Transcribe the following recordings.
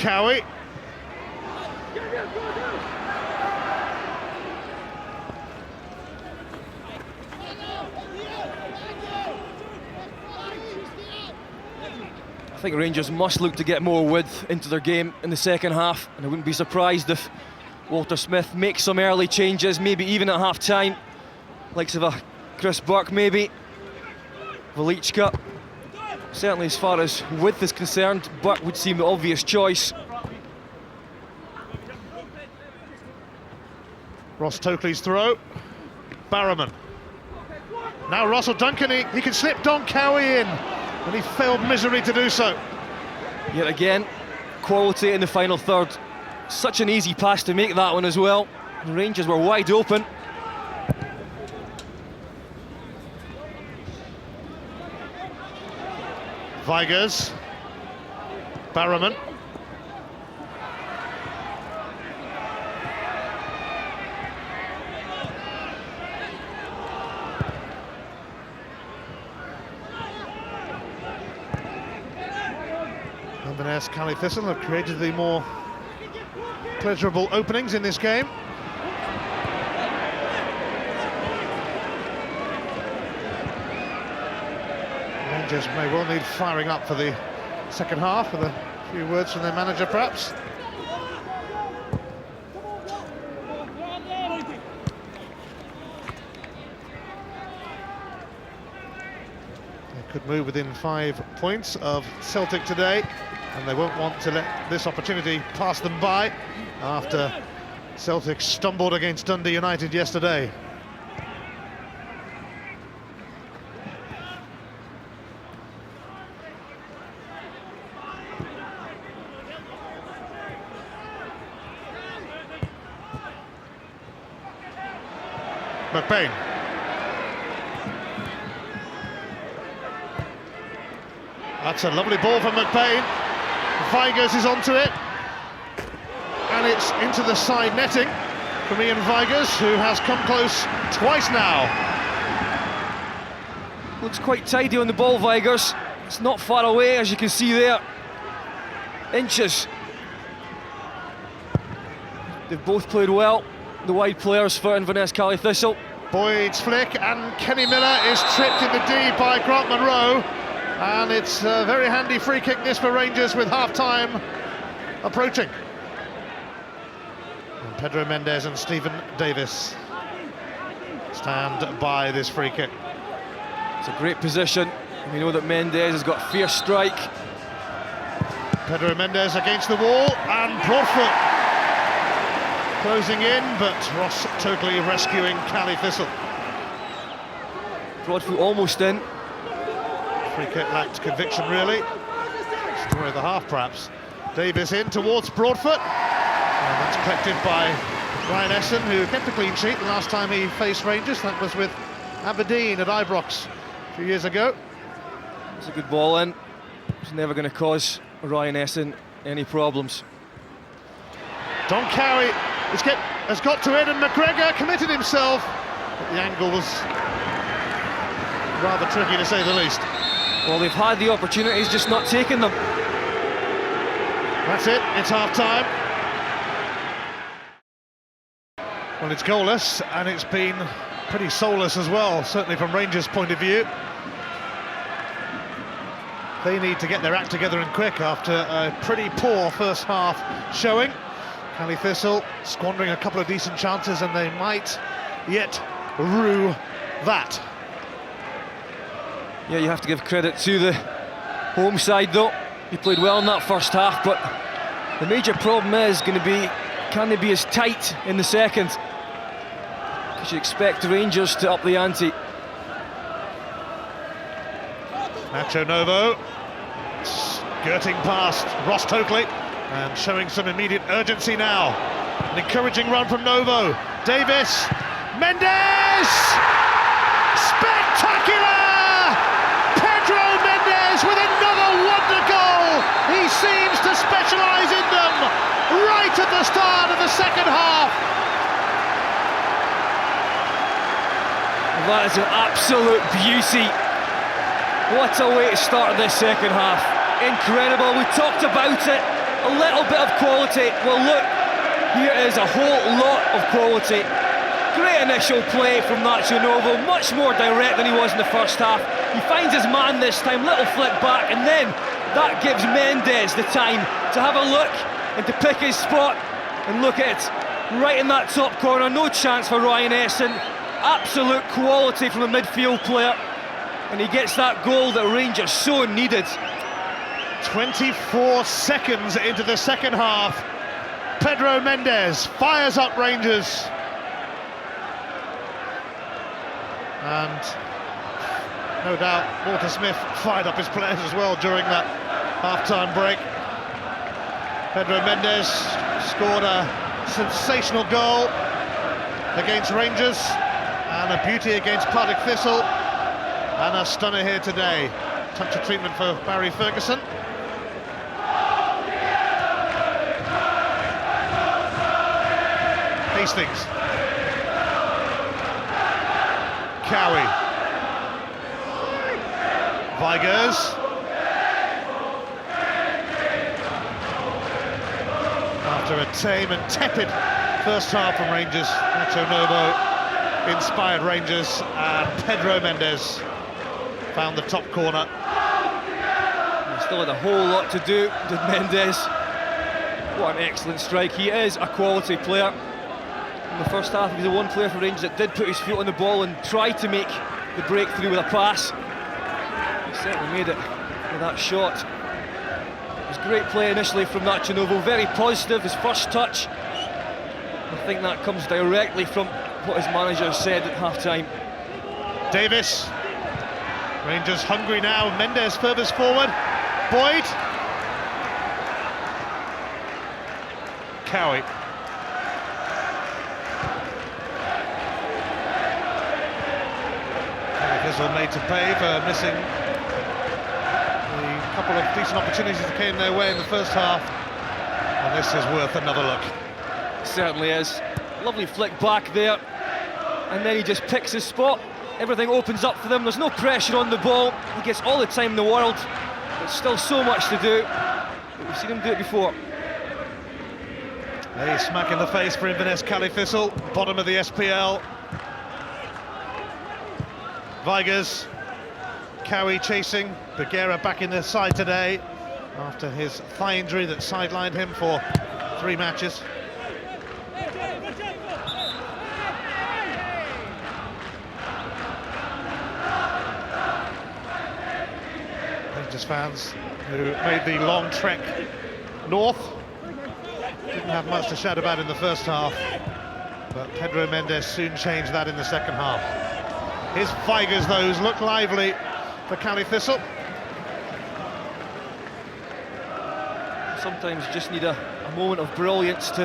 Cowie. I think Rangers must look to get more width into their game in the second half, and I wouldn't be surprised if Walter Smith makes some early changes, maybe even at half-time. Likes of a Chris Burke, maybe. Velichka. Certainly as far as width is concerned, Burke would seem the obvious choice. Ross Tokley's throw. Barrowman. Now Russell Duncan, he can slip Don Cowie in, and he failed miserably to do so. Yet again, quality in the final third. Such an easy pass to make that one as well. The Rangers were wide open. Vigers. Barrowman. Inverness, Cali Thistle have created the more pleasurable openings in this game. Rangers may well need firing up for the second half, with a few words from their manager perhaps. They could move within 5 points of Celtic today, and they won't want to let this opportunity pass them by after Celtic stumbled against Dundee United yesterday. McBain. That's a lovely ball from McBain. Vigers is onto it, and it's into the side netting from Ian Vigers, who has come close twice now. Looks quite tidy on the ball, Vigers. It's not far away, as you can see there. Inches. They've both played well, the wide players for Inverness Cali Thistle. Boyd's flick, and Kenny Miller is tripped in the D by Grant Monroe. And it's a very handy free kick this for Rangers with half-time approaching. And Pedro Mendes and Stephen Davis stand by this free kick. It's a great position. We know that Mendes has got fierce strike. Pedro Mendes against the wall, and Broadfoot closing in, but Ross Tokley rescuing Cali Thistle. Broadfoot almost in. Free kick lacked conviction, really. Story of the half, perhaps. Davis in towards Broadfoot, and that's collected by Ryan Essen, who kept a clean sheet the last time he faced Rangers. That was with Aberdeen at Ibrox a few years ago. It's a good ball in. It's never going to cause Ryan Essen any problems. Don Cowie has got to it, and McGregor committed himself, but the angle was rather tricky, to say the least. Well, they've had the opportunities, just not taken them. That's it, it's half-time. Well, it's goalless, and it's been pretty soulless as well, certainly from Rangers' point of view. They need to get their act together and quick after a pretty poor first half showing. Cali Thistle squandering a couple of decent chances, and they might yet rue that. Yeah, you have to give credit to the home side though. He played well in that first half, but the major problem is going to be, can they be as tight in the second? Because you expect the Rangers to up the ante. Nacho Novo skirting past Ross Tokley and showing some immediate urgency now. An encouraging run from Novo. Davis, Mendes! Spectacular! Pedro Mendes with another wonder goal! He seems to specialise in them right at the start of the second half. That is an absolute beauty. What a way to start this second half. Incredible, we talked about it. a little bit of quality. Well, look, here is a whole lot of quality. Great initial play from Nacho Novo, much more direct than he was in the first half. He finds his man this time, little flick back, and then that gives Mendes the time to have a look and to pick his spot. And look at it, right in that top corner, no chance for Ryan Essen. Absolute quality from a midfield player, and he gets that goal that Rangers so needed. 24 seconds into the second half. Pedro Mendes fires up Rangers. And no doubt Walter Smith fired up his players as well during that half-time break. Pedro Mendes scored a sensational goal against Rangers and a beauty against Partick Thistle, and a stunner here today. Touch of treatment for Barry Ferguson. Hastings. Cowie. Vigers. After a tame and tepid first half from Rangers, Nacho Novo inspired Rangers, and Pedro Mendes found the top corner. He still had a whole lot to do, did Mendes. What an excellent strike. He is a quality player. In the first half, he was the one player for Rangers that did put his foot on the ball and tried to make the breakthrough with a pass. He certainly made it with that shot. It was great play initially from Nacho Novo, very positive, his first touch. I think that comes directly from what his manager said at half-time. Davis. Rangers hungry now. Mendes furthest forward. Boyd. Cowie. Thistle made to pay for missing the couple of decent opportunities that came their way in the first half, and this is worth another look. Certainly is. Lovely flick back there, and then he just picks his spot. Everything opens up for them. There's no pressure on the ball. He gets all the time in the world. There's still so much to do, but we've seen him do it before. A smack in the face for Inverness Cali Thistle, bottom of the SPL. Vigers, Cowie chasing, Bergera back in the side today after his thigh injury that sidelined him for 3 matches. Rangers fans who made the long trek north didn't have much to shout about in the first half, but Pedro Mendes soon changed that in the second half. His Vigers, those look lively for Cali Thistle. Sometimes you just need a moment of brilliance to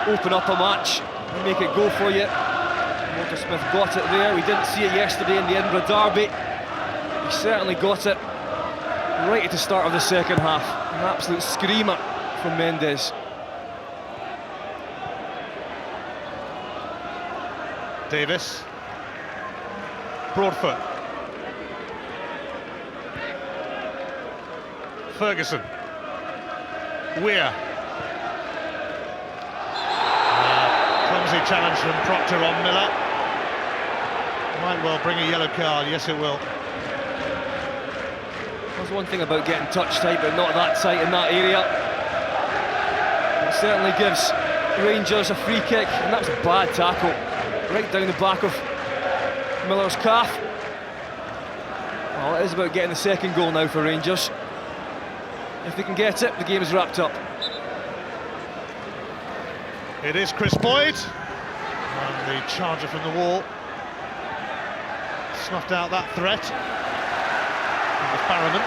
open up a match and make it go for you. Walter Smith got it there. We didn't see it yesterday in the Edinburgh Derby. He certainly got it right at the start of the second half. An absolute screamer from Mendes. Davis. Broadfoot. Ferguson. Weir. Clumsy challenge from Proctor on Miller. Might well bring a yellow card, yes it will. There's one thing about getting touch tight, but not that tight in that area. It certainly gives Rangers a free kick, and that was a bad tackle. Right down the back of Miller's calf. Well, it is about getting the second goal now for Rangers. If they can get it, the game is wrapped up. It is Chris Boyd, and the charger from the wall snuffed out that threat. It was Barrowman.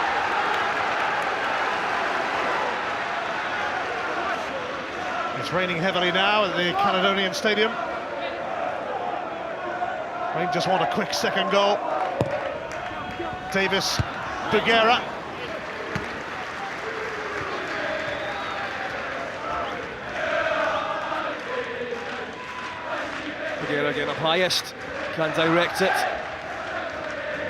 It's raining heavily now at the Caledonian Stadium. Rangers want a quick second goal. Davis, Bergera. Bergera again up highest, can't direct it.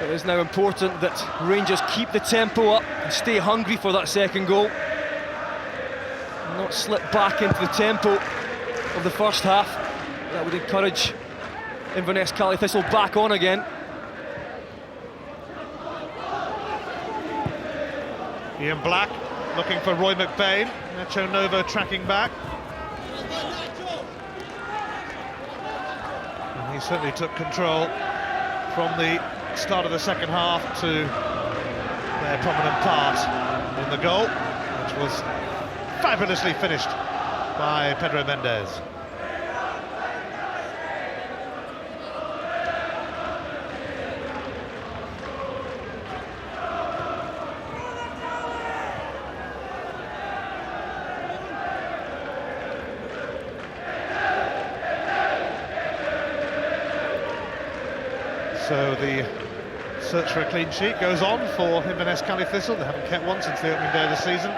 It is now important that Rangers keep the tempo up and stay hungry for that second goal. not slip back into the tempo of the first half. That would encourage Inverness Cali Thistle back on again. Ian Black looking for Roy McBain. Nacho Novo tracking back. And he certainly took control from the start of the second half to their prominent part in the goal, which was fabulously finished by Pedro Mendes. So the search for a clean sheet goes on for Inverness Cali Thistle. They haven't kept one since the opening day of the season.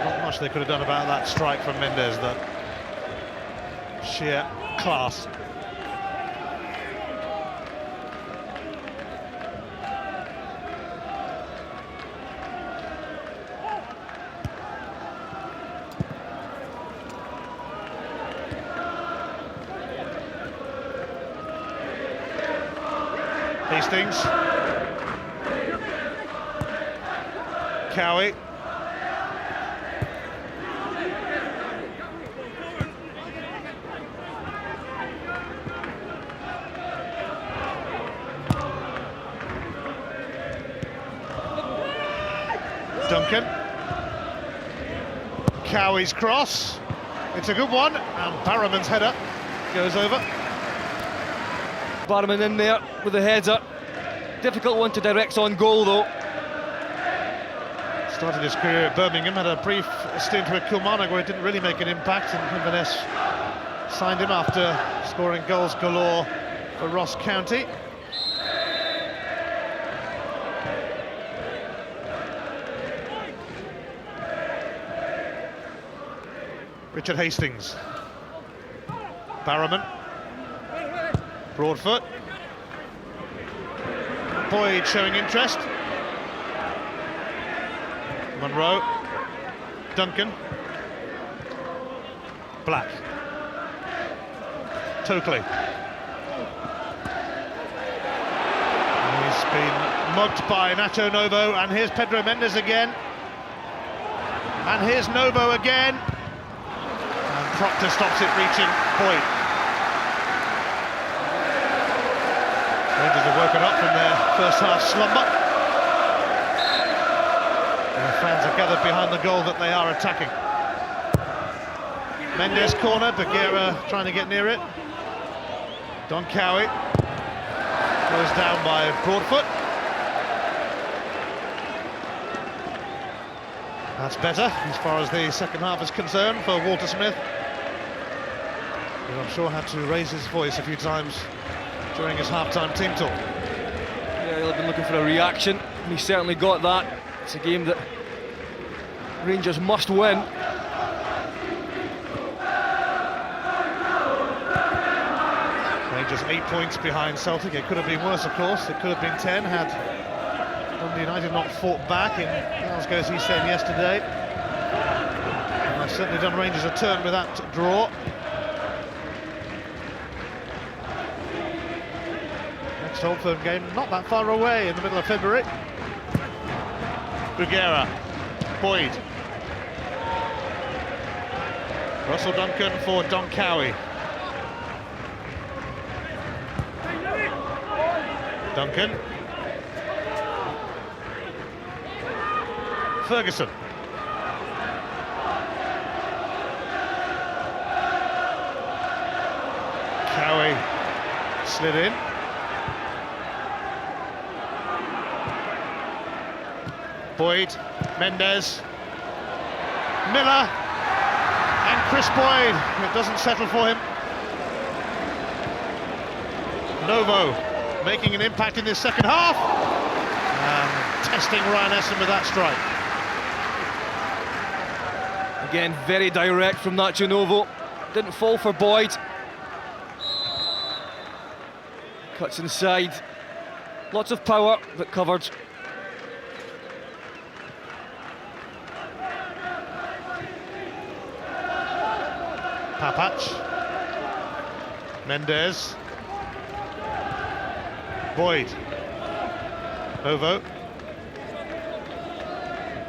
Not much they could have done about that strike from Mendes, though. Sheer class. Hastings. Cowie. Duncan. Cowie's cross. It's a good one, and Barrowman's header goes over. Barrowman in there with the header. Difficult one to direct on goal, though. Started his career at Birmingham, had a brief stint with Kilmarnock where it didn't really make an impact, and Inverness signed him after scoring goals galore for Ross County. Richard Hastings. Barrowman. Broadfoot. Boyd showing interest. Monroe. Duncan. Black. Tokely. He's been mugged by Nacho Novo, and here's Pedro Mendes again. And here's Novo again. And Proctor stops it reaching Boyd. Rangers have woken up from their first half slumber. And the fans are gathered behind the goal that they are attacking. Mendes corner, Bagheera trying to get near it. Don Cowie goes down by Broadfoot. That's better as far as the second half is concerned for Walter Smith, who I'm sure had to raise his voice a few times during his half-time team talk. Yeah, he'll have been looking for a reaction, and he certainly got that. It's a game that Rangers must win. Rangers 8 points behind Celtic. It could have been worse, of course. It could have been 10 had Dundee United not fought back in Glasgow, as he said yesterday. And that's certainly done Rangers a turn with that draw. Next Old Firm game not that far away in the middle of February. Bagheera, Boyd. Russell Duncan for Don Cowie. Duncan. Ferguson. Cowie slid in. Boyd, Mendes, Miller, and Chris Boyd. It doesn't settle for him. Novo making an impact in this second half, and testing Ryan Essen with that strike. Again, very direct from Nacho Novo. Didn't fall for Boyd. Cuts inside. Lots of power, but covered. Papach. Mendes. Boyd. Novo.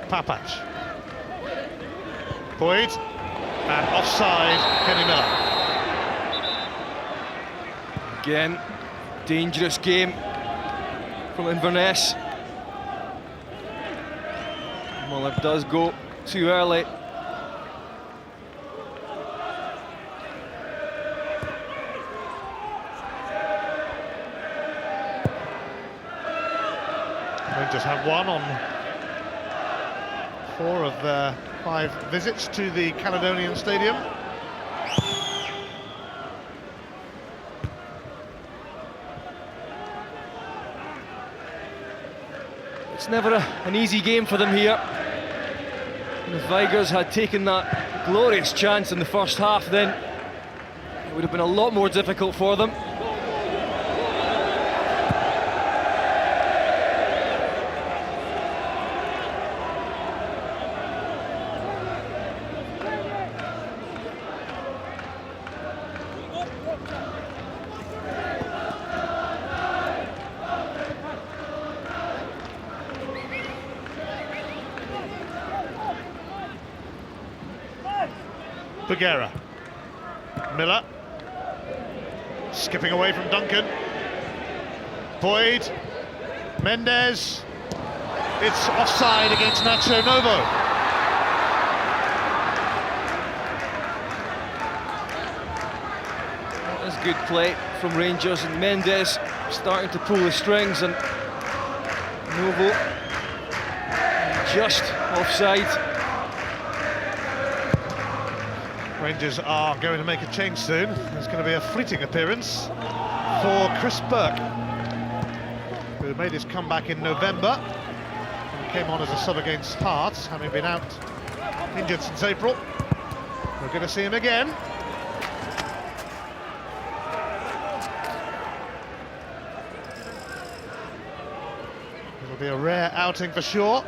Papach. Boyd. And offside, Kenny Miller. Again, dangerous game from Inverness. Muller does go too early. Rangers have won on 4 of their 5 visits to the Caledonian Stadium. It's never an easy game for them here. And if Vigurs had taken that glorious chance in the first half, then it would have been a lot more difficult for them. Bugera. Miller. Skipping away from Duncan. Boyd. Mendes. It's offside against Nacho Novo. That's good play from Rangers, and Mendes starting to pull the strings, and Novo just offside. Rangers are going to make a change soon. There's going to be a fleeting appearance for Chris Burke, who made his comeback in November and came on as a sub against Hearts, having been out injured since April. We're going to see him again. It'll be a rare outing for sure,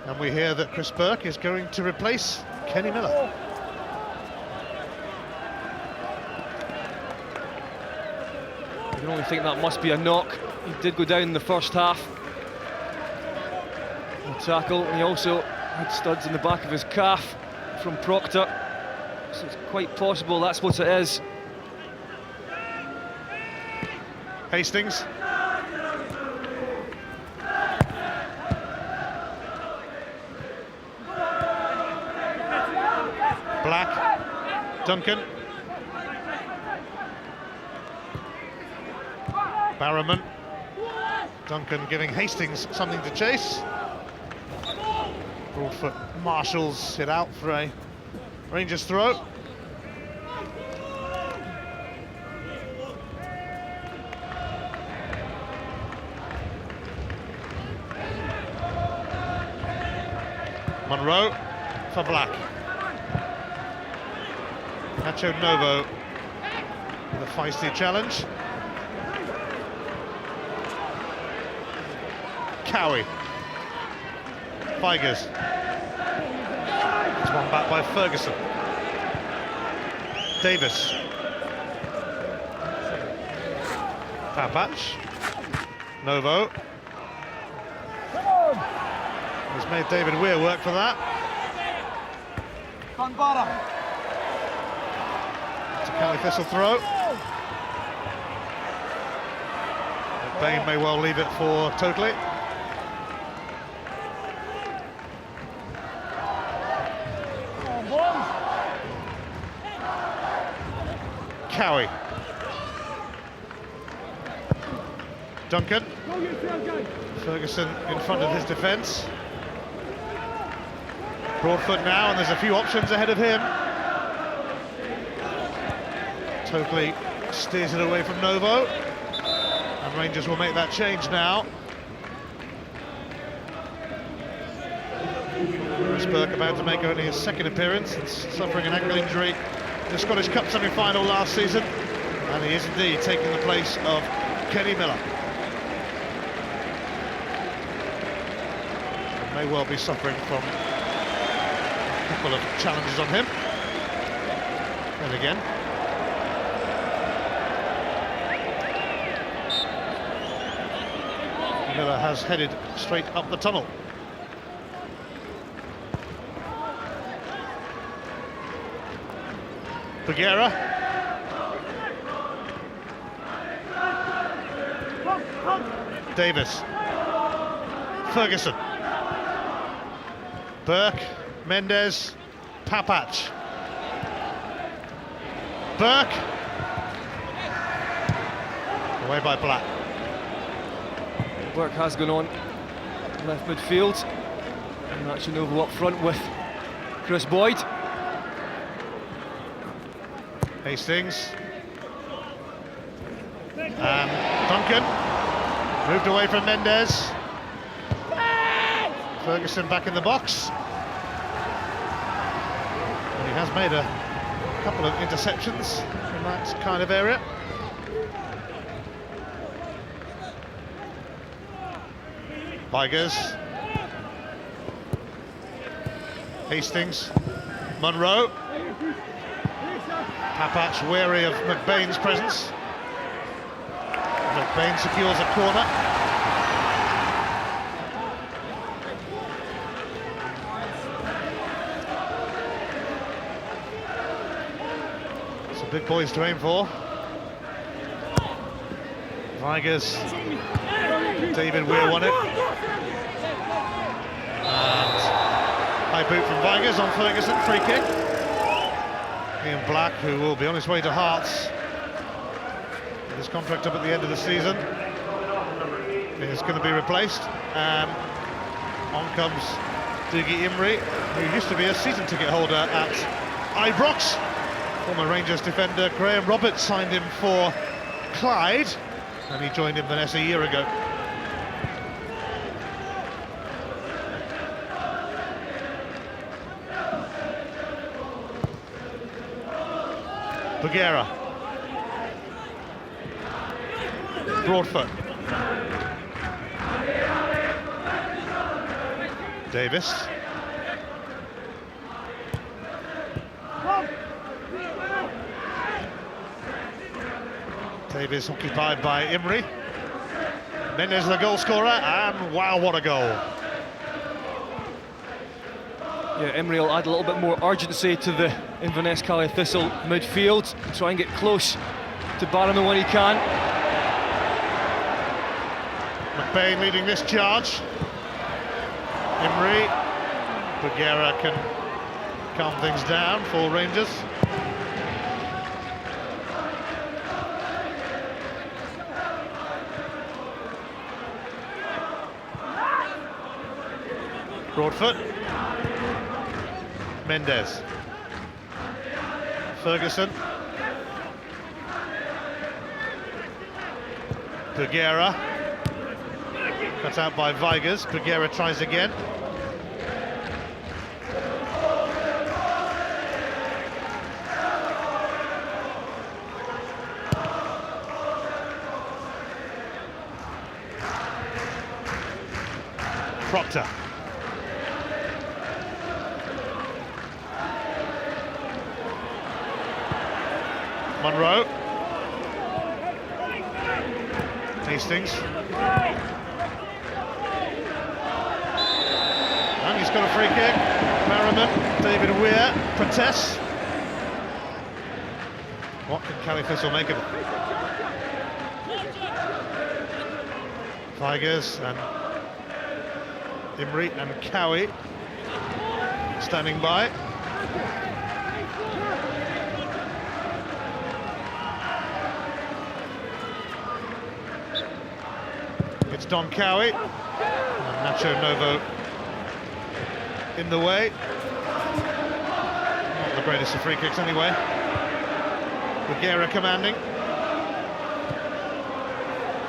and we hear that Chris Burke is going to replace Kenny Miller. You can only think that must be a knock. He did go down in the first half. The tackle, and he also had studs in the back of his calf from Proctor. So it's quite possible that's what it is. Hastings. Black. Duncan. Barrowman. Duncan giving Hastings something to chase. Broadfoot marshals it out for a Rangers throw. Monroe for Black. Nacho Novo with a feisty challenge. Cowie. Vigurs. It's one back by Ferguson. Davis. Papach. Novo. He's made David Weir work for that. It's a Cali Thistle throw. But Bain may well leave it for Totally. Cowie. Duncan. Ferguson in front of his defence. Broadfoot now, and there's a few options ahead of him. Totally steers it away from Novo. And Rangers will make that change now. Chris Burke about to make only his second appearance, and suffering an ankle injury in the Scottish Cup semi-final last season. And he is indeed taking the place of Kenny Miller. May well be suffering from a couple of challenges on him. And again. Miller has headed straight up the tunnel. Bagheera. Davis. Ferguson. Burke. Mendes. Papach. Burke. Away by Black. Burke has gone on left midfield, and that's Novo up front with Chris Boyd. Hastings. And Duncan. Moved away from Mendes. Ferguson back in the box. And he has made a couple of interceptions in that kind of area. Vigers. Hastings. Munro. Papach wary of McBain's presence. McBain secures a corner. Some big boys to aim for. Vigers. David Weir won it. And high boot from Vigers on Ferguson, free kick. Ian Black, who will be on his way to Hearts with his contract up at the end of the season, is going to be replaced. And on comes Dougie Imrie, who used to be a season ticket holder at Ibrox. Former Rangers defender Graham Roberts signed him for Clyde, and he joined Inverness a year ago. Bagheera. Broadfoot. Davis. Davis occupied by Imrie. Mendes the goal scorer, and wow, what a goal. Yeah, Imrie will add a little bit more urgency to the Inverness Caley Thistle midfield, try and get close to Barrowman when he can. McBain leading this charge. Imrie. Bagheera can calm things down for Rangers. Broadfoot. Mendes. Ferguson. Bagheera. Cut out by Vigers. Bagheera tries again. Proctor. Munro. Hastings. And he's got a free kick. Barrowman, David Weir protests. What can Caley Thistle make of it? Vigers and Imrie and Cowie standing by. It's Don Cowie and Nacho Novo in the way. Not the greatest of free kicks anyway. Bagheera commanding.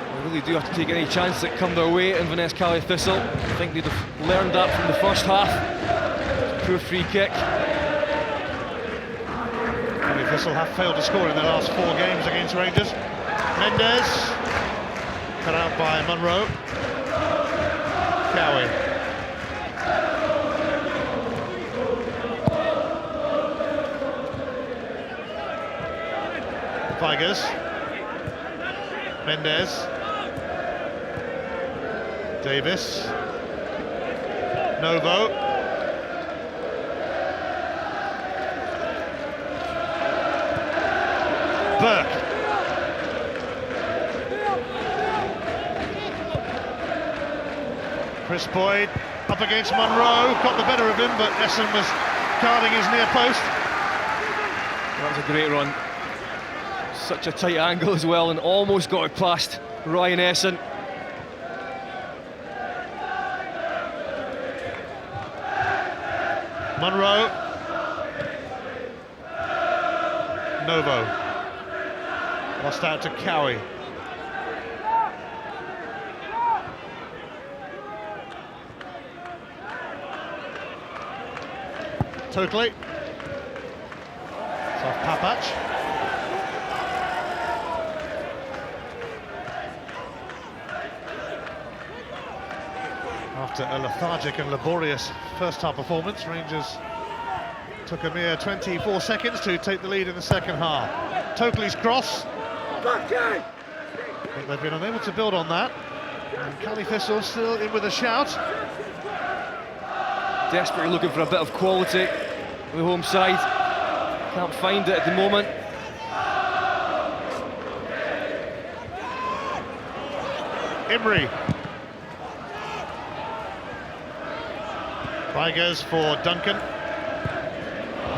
They really do have to take any chance that come their way, Inverness Caley Thistle. I think they'd have learned that from the first half. Poor free kick. Caley Thistle have failed to score in their last 4 games against Rangers. Mendes. Cut out by Munro. Cowie. Vigers. Mendes. Davis. Novo. Burke. Chris Boyd up against Monroe, got the better of him, but Essen was guarding his near post. That was a great run. Such a tight angle as well, and almost got it past Ryan Essen. Monroe. Novo. Lost out to Cowie. Totally. It's off Papac. After a lethargic and laborious first-half performance, Rangers took a mere 24 seconds to take the lead in the second half. Totalley's cross. But they've been unable to build on that. And Cali Thistle still in with a shout. Desperately looking for a bit of quality on the home side. Can't find it at the moment. Imrie. Vigers for Duncan.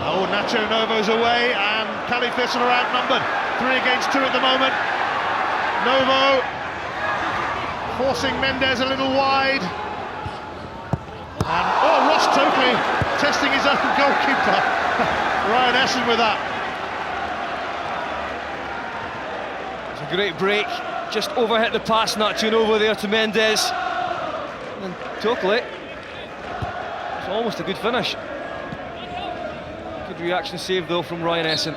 Oh, Nacho Novo's away, and Cali Thistle are outnumbered. 3 against 2 at the moment. Novo forcing Mendes a little wide. And oh, Ross Totally testing his own goalkeeper. Ryan Essen with that. It's a great break. Just overhit the pass, Nacho Novo there to Mendes. And Totally. It's almost a good finish. Good reaction save though from Ryan Essen.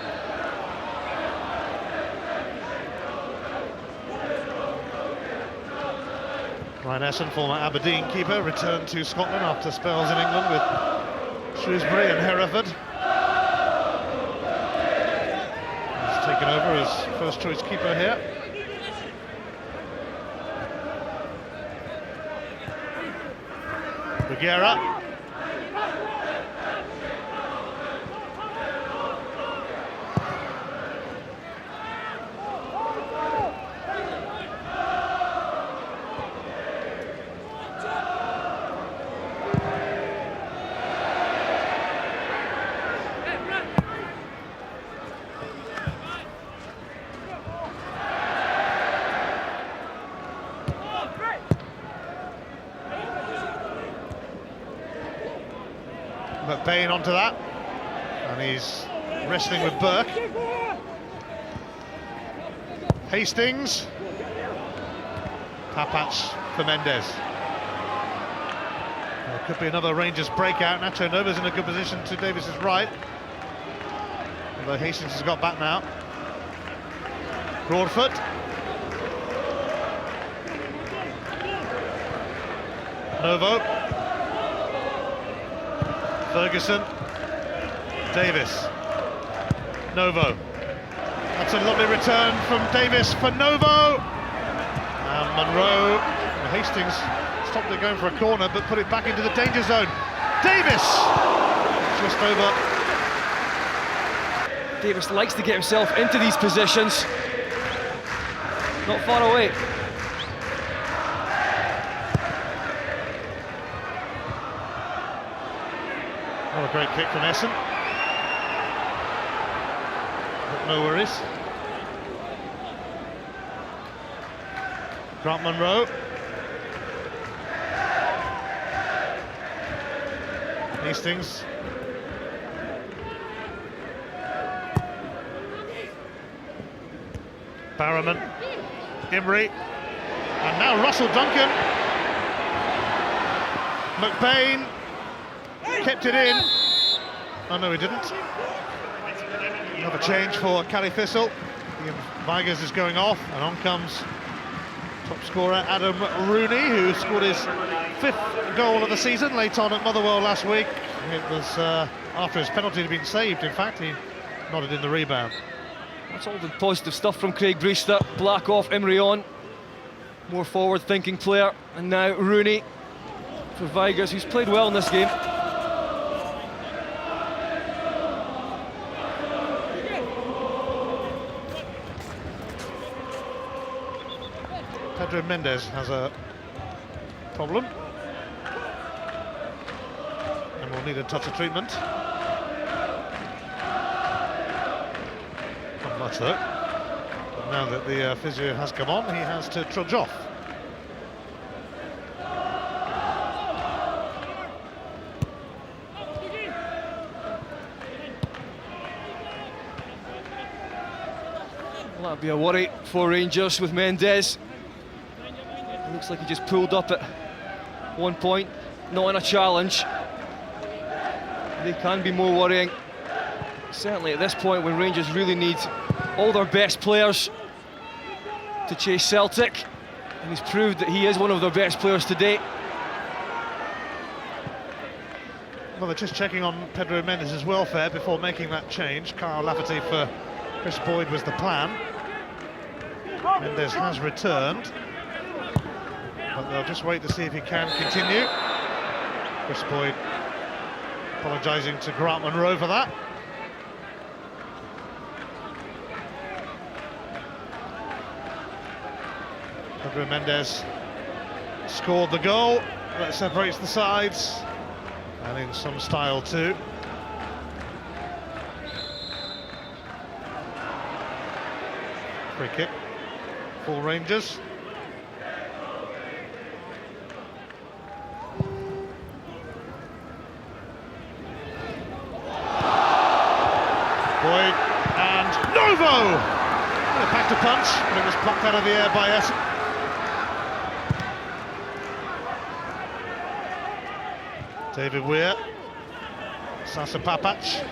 Ryan Essen, former Aberdeen keeper, returned to Scotland after spells in England with Shrewsbury and Hereford. He's taken over as first choice keeper here. Reguera. McBain onto that, and he's wrestling with Burke. Hastings. Papac for Mendes. There could be another Rangers breakout. Nacho Novo's in a good position to Davis's right, although Hastings has got back now. Broadfoot. Novo. Ferguson. Davis. Novo. That's a lovely return from Davis for Novo. And Monroe. Hastings stopped it going for a corner, but put it back into the danger zone. Davis! Just over. Davis likes to get himself into these positions. Not far away. What a great kick from Essen. But no worries. Grant Monroe. Hastings. Barrowman. Imrie. And now Russell Duncan. McBain. Kept it in. Oh no, he didn't. Another change for Cali Thistle. Ian Vigers is going off, and on comes top scorer Adam Rooney, who scored his 5th goal of the season late on at Motherwell last week. It was after his penalty had been saved, in fact. He nodded in the rebound. That's all the positive stuff from Craig Brewster. Black off, Imrie on. More forward-thinking player. And now Rooney for Vigurs, who's played well in this game. Pedro Mendes has a problem and will need a touch of treatment. Not much though. But now that the physio has come on, he has to trudge off. Well, that'd be a worry for Rangers with Mendes. Looks like he just pulled up at one point, not in a challenge. They can be more worrying. Certainly at this point when Rangers really need all their best players to chase Celtic. And he's proved that he is one of their best players to date. Well, they're just checking on Pedro Mendes' welfare before making that change. Kyle Lafferty for Chris Boyd was the plan. Mendes has returned, but they'll just wait to see if he can continue. Chris Boyd apologising to Grant Monroe for that. Pedro Mendes scored the goal that separates the sides, and in some style too. Free kick, full Rangers. Boyd and Novo! They packed a punch, but it was plucked out of the air by Essen. David Weir, Sasa Papac,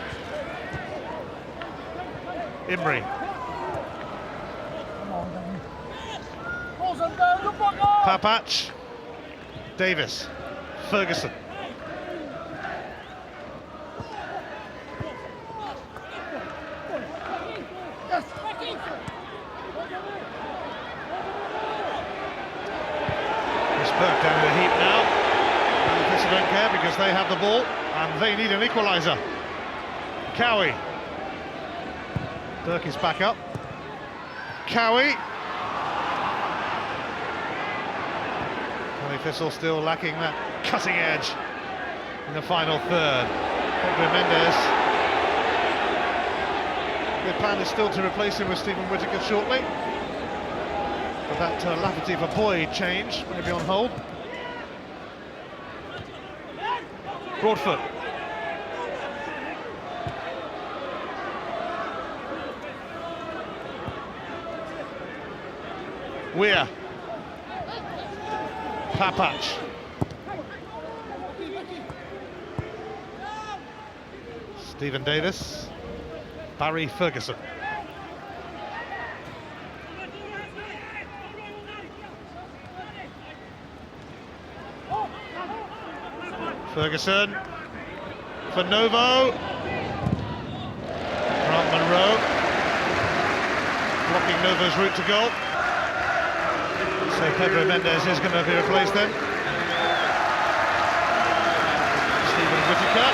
Imrie. Papac, Davis, Ferguson. Burke down in a heap now. And don't care because they have the ball and they need an equaliser. Cowie. Burke is back up. Cowie. Kelly Thistle still lacking that cutting edge in the final third. Pedro Mendes. The plan is still to replace him with Stephen Whittaker shortly. But that Lafferty for Boyd change may be on hold. Broadfoot. Weir. Papac. Stephen Davis. Barry Ferguson. Ferguson for Novo. Grant Monroe blocking Novo's route to goal. So Pedro Mendes is going to be replaced then. Stephen Whittaker,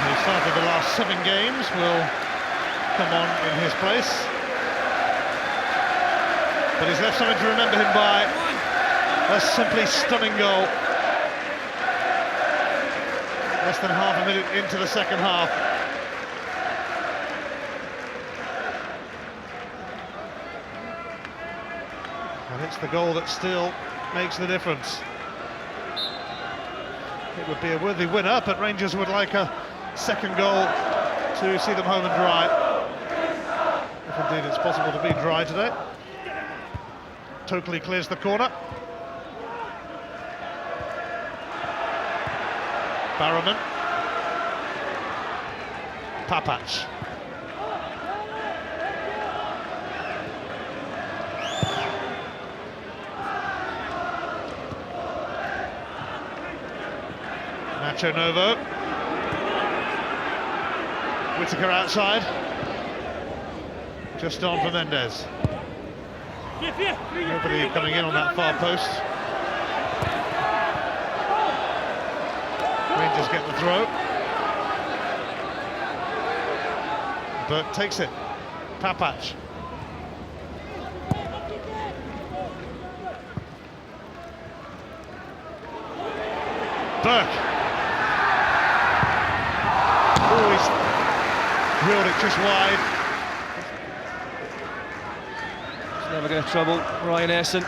who started the last 7 games, will come on in his place. But he's left something to remember him by. A simply stunning goal. Less than half a minute into the second half. And it's the goal that still makes the difference. It would be a worthy winner, but Rangers would like a second goal to see them home and dry. If indeed it's possible to be dry today. Totally clears the corner. Barrowman. Papac. Nacho Novo. Whittaker outside. Just on for Mendes. Nobody coming in on that far post. Rangers get the throw. Burke takes it. Papac. Burke. Oh, he's drilled it just wide. He's never going to trouble Ryan Essen.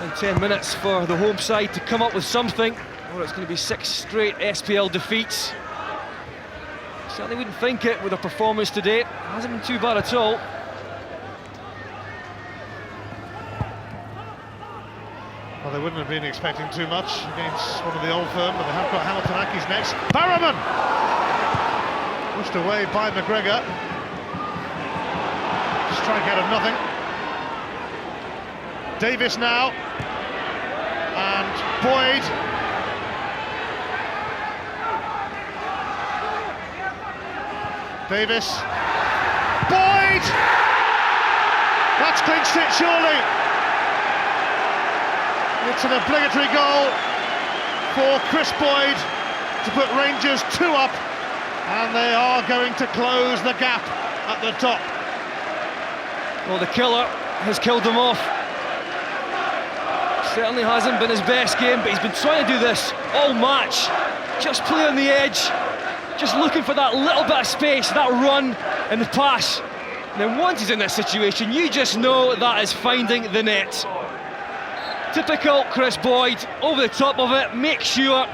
And 10 minutes for the home side to come up with something, or it's going to be 6 straight SPL defeats. Certainly wouldn't think it with a performance today. Hasn't been too bad at all. Well, they wouldn't have been expecting too much against one of the old firm, but they have got Hamiltonakis next. Barrowman! Pushed away by McGregor. Strike out of nothing. Davis now. And Boyd. Davis. Boyd! That's clinched it, surely. It's an obligatory goal for Chris Boyd to put Rangers 2 up, and they are going to close the gap at the top. Well, the killer has killed them off. Certainly hasn't been his best game, but he's been trying to do this all match. Just play on the edge, just looking for that little bit of space, that run and the pass. And then once he's in this situation, you just know that is finding the net. Typical Chris Boyd, over the top of it, makes sure,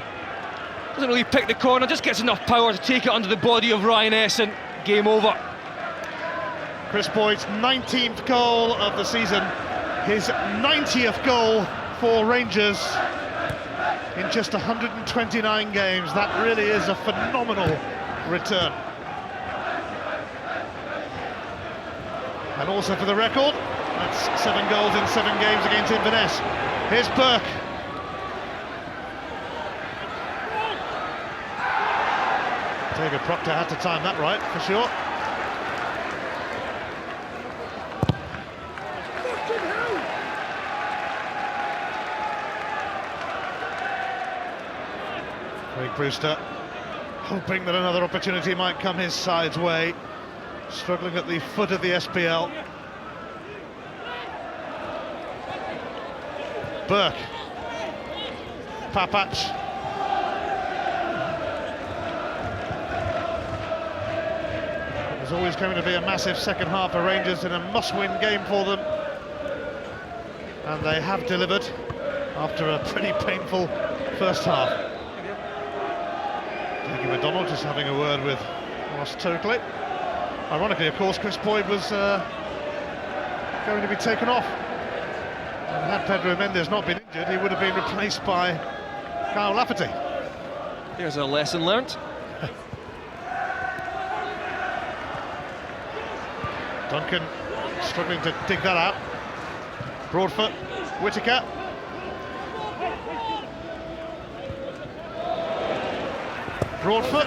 doesn't really pick the corner, just gets enough power to take it under the body of Ryan Essen. Game over. Chris Boyd's 19th goal of the season, his 90th goal for Rangers in just 129 games. That really is a phenomenal return. And also for the record, that's 7 goals in 7 games against Inverness. Here's Burke. David Proctor had to time that right, for sure. Craig Brewster hoping that another opportunity might come his side's way. Struggling at the foot of the SPL. Burke. Papac. There's always going to be a massive second half for Rangers in a must-win game for them. And they have delivered after a pretty painful first half. Dougie McDonald just having a word with Ross Tokley. Ironically, of course, Chris Boyd was going to be taken off. And had Pedro Mendes not been injured, he would have been replaced by Kyle Lafferty. There's a lesson learnt. Duncan struggling to dig that out. Broadfoot, Whittaker. Broadfoot.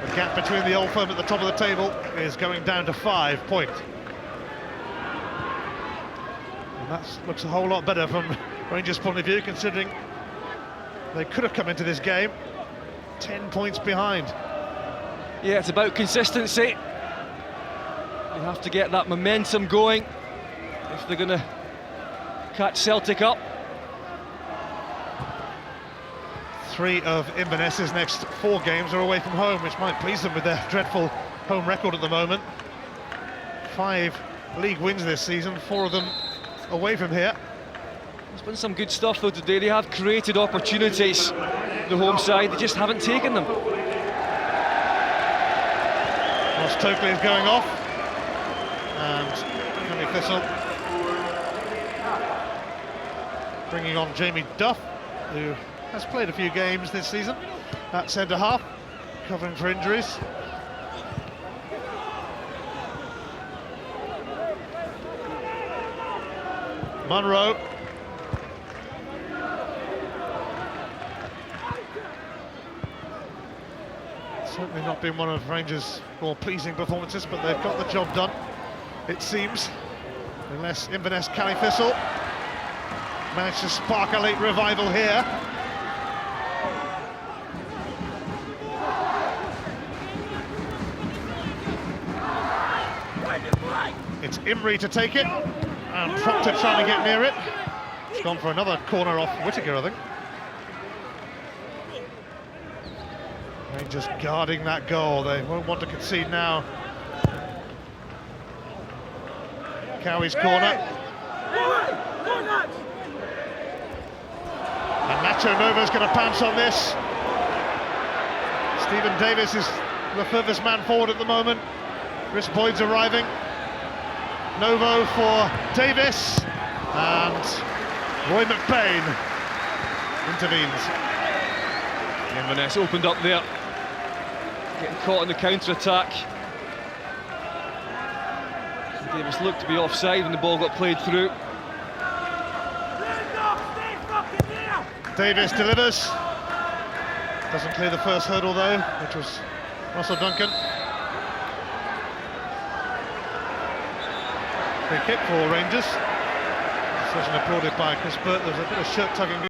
The gap between the old firm at the top of the table is going down to 5 points. And that looks a whole lot better from Rangers' point of view, considering they could have come into this game 10 points behind. Yeah, it's about consistency. They have to get that momentum going if they're going to catch Celtic up. 3 of Inverness's next 4 games are away from home, which might please them with their dreadful home record at the moment. 5 league wins this season, 4 of them away from here. There's been some good stuff though today. They have created opportunities, the home side, they just haven't taken them. Ross Tokley is going off, and Kenny Thistle bringing on Jamie Duff, who has played a few games this season at centre-half, covering for injuries. Munro. Certainly not been one of Rangers' more pleasing performances, but they've got the job done, it seems. Unless Inverness Califistle managed to spark a late revival here. It's Imrie to take it, and Proctor trying to get near it. It's gone for another corner off Whittaker, I think. Rangers guarding that goal, they won't want to concede now. Cowie's corner. And Nacho Nova's going to pounce on this. Stephen Davis is the furthest man forward at the moment. Chris Boyd's arriving. Novo for Davis, and Roy McBain intervenes. Inverness opened up there, getting caught in the counter-attack. Davis looked to be offside when the ball got played through. Davis delivers. Doesn't clear the first hurdle though, which was Russell Duncan. Free kick for Rangers. Session applauded by Chris Burt. There's a bit of shirt tugging.